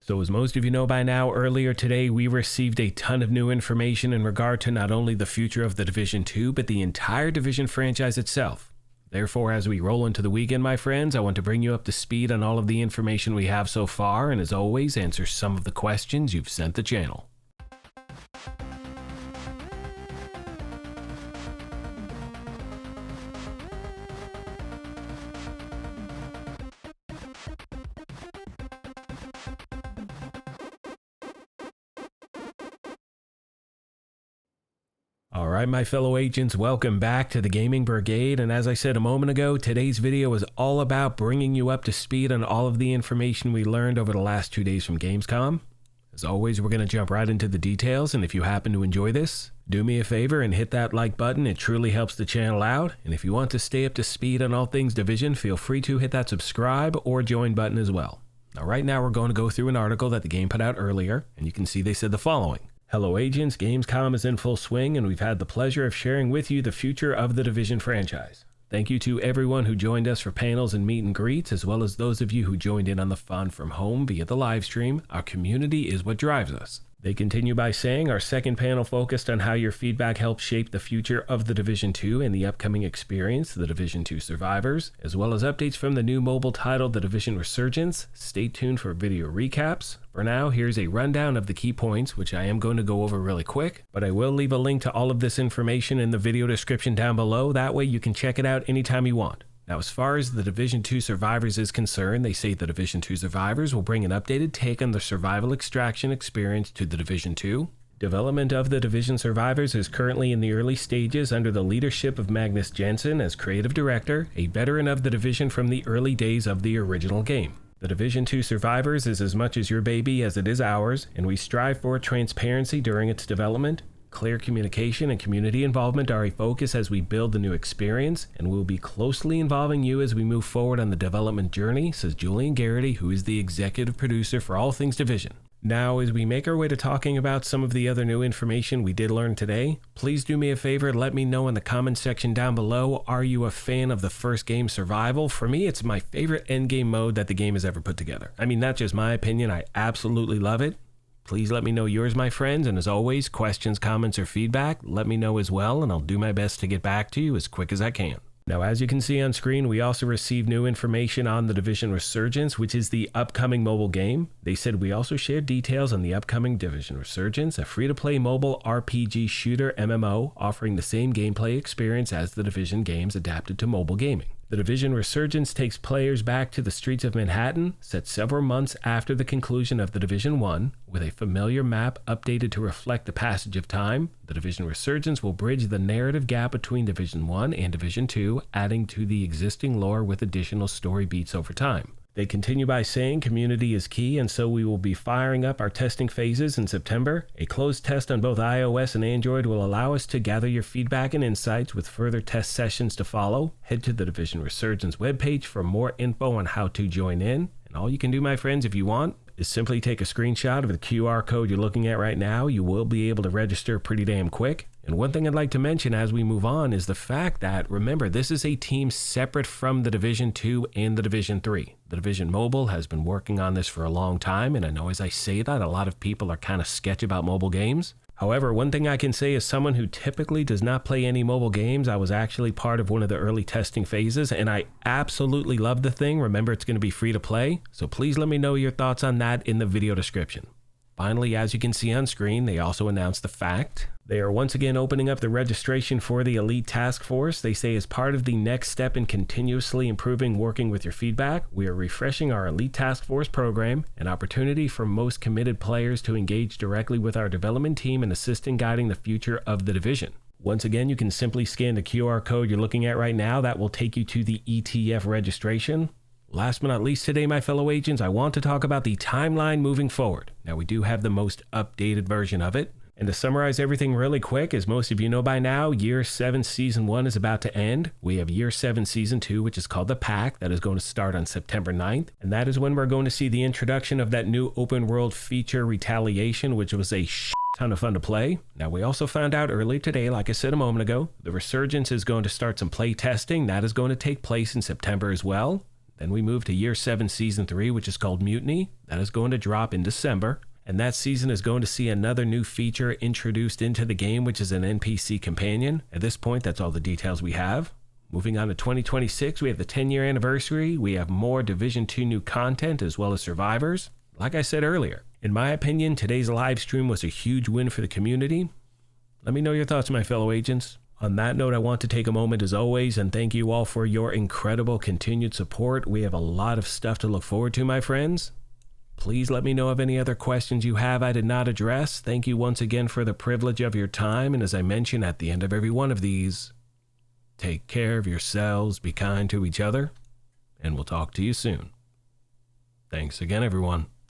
So as most of you know by now, earlier today we received a ton of new information in regard to not only the future of the Division 2, but the entire Division franchise itself. Therefore, as we roll into the weekend, my friends, I want to bring you up to speed on all of the information we have so far, and as always, answer some of the questions you've sent the channel. Alright my fellow agents, welcome back to the Gaming Brigade, and as I said a moment ago, today's video is all about bringing you up to speed on all of the information we learned over the last 2 days from Gamescom. As always, we're going to jump right into the details, and if you happen to enjoy this, do me a favor and hit that like button. It truly helps the channel out, and if you want to stay up to speed on all things Division, feel free to hit that subscribe or join button as well. Now right now we're going to go through an article that the game put out earlier, and you can see they said the following. Hello agents, Gamescom is in full swing and we've had the pleasure of sharing with you the future of the Division franchise. Thank you to everyone who joined us for panels and meet and greets, as well as those of you who joined in on the fun from home via the live stream. Our community is what drives us. They continue by saying our second panel focused on how your feedback helps shape the future of the Division 2 and the upcoming experience, the Division 2 Survivors, as well as updates from the new mobile title, the Division Resurgence. Stay tuned for video recaps. For now, here's a rundown of the key points, which I am going to go over really quick, but I will leave a link to all of this information in the video description down below. That way you can check it out anytime you want. Now, as far as the Division 2 Survivors is concerned, they say the Division 2 Survivors will bring an updated take on the survival extraction experience to the Division 2. Development of the Division Survivors is currently in the early stages under the leadership of Magnus Jensen as creative director, a veteran of the Division from the early days of the original game. The Division 2 Survivors is as much as your baby as it is ours, and we strive for transparency during its development. Clear communication and community involvement are a focus as we build the new experience, and we'll be closely involving you as we move forward on the development journey, says Julian Garrity, who is the executive producer for all things Division. Now, as we make our way to talking about some of the other new information we did learn today, please do me a favor, let me know in the comment section down below, are you a fan of the first game Survival? For me, it's my favorite endgame mode that the game has ever put together. I mean, that's just my opinion, I absolutely love it. Please let me know yours, my friends, and as always, questions, comments, or feedback, let me know as well, and I'll do my best to get back to you as quick as I can. Now, as you can see on screen, we also received new information on the Division Resurgence, which is the upcoming mobile game. They said we also shared details on the upcoming Division Resurgence, a free-to-play mobile RPG shooter MMO offering the same gameplay experience as the Division games adapted to mobile gaming. The Division Resurgence takes players back to the streets of Manhattan, set several months after the conclusion of the Division 1, with a familiar map updated to reflect the passage of time. The Division Resurgence will bridge the narrative gap between Division 1 and Division 2, adding to the existing lore with additional story beats over time. They continue by saying community is key, and so we will be firing up our testing phases in September. A closed test on both iOS and Android will allow us to gather your feedback and insights with further test sessions to follow. Head to the Division Resurgence webpage for more info on how to join in. And all you can do, my friends, if you want, is simply take a screenshot of the QR code you're looking at right now. You will be able to register pretty damn quick. And one thing I'd like to mention as we move on is the fact that, remember, this is a team separate from the Division 2 and the Division 3. The Division Mobile has been working on this for a long time, and I know as I say that, a lot of people are kind of sketchy about mobile games. However, one thing I can say as someone who typically does not play any mobile games, I was actually part of one of the early testing phases, and I absolutely love the thing. Remember, it's going to be free to play, so please let me know your thoughts on that in the video description. Finally, as you can see on screen, they also announced the fact they are once again opening up the registration for the Elite Task Force. They say as part of the next step in continuously improving working with your feedback, we are refreshing our Elite Task Force program, an opportunity for most committed players to engage directly with our development team and assist in guiding the future of the Division. Once again, you can simply scan the QR code you're looking at right now. That will take you to the ETF registration. Last but not least today, my fellow agents, I want to talk about the timeline moving forward. Now, we do have the most updated version of it. And to summarize everything really quick, as most of you know by now, Year 7 Season 1 is about to end. We have Year 7 Season 2, which is called The Pack, that is going to start on September 9th. And that is when we're going to see the introduction of that new open world feature, Retaliation, which was a ton of fun to play. Now, we also found out earlier today, like I said a moment ago, the Resurgence is going to start some play testing. That is going to take place in September as well. Then we move to Year 7 Season 3, which is called Mutiny. That is going to drop in December. And that season is going to see another new feature introduced into the game, which is an NPC companion. At this point, that's all the details we have. Moving on to 2026, we have the 10-year anniversary. We have more Division 2 new content as well as survivors. Like I said earlier, in my opinion, today's live stream was a huge win for the community. Let me know your thoughts, my fellow agents. On that note, I want to take a moment as always and thank you all for your incredible continued support. We have a lot of stuff to look forward to, my friends. Please let me know of any other questions you have I did not address. Thank you once again for the privilege of your time. And as I mention at the end of every one of these, take care of yourselves, be kind to each other, and we'll talk to you soon. Thanks again, everyone.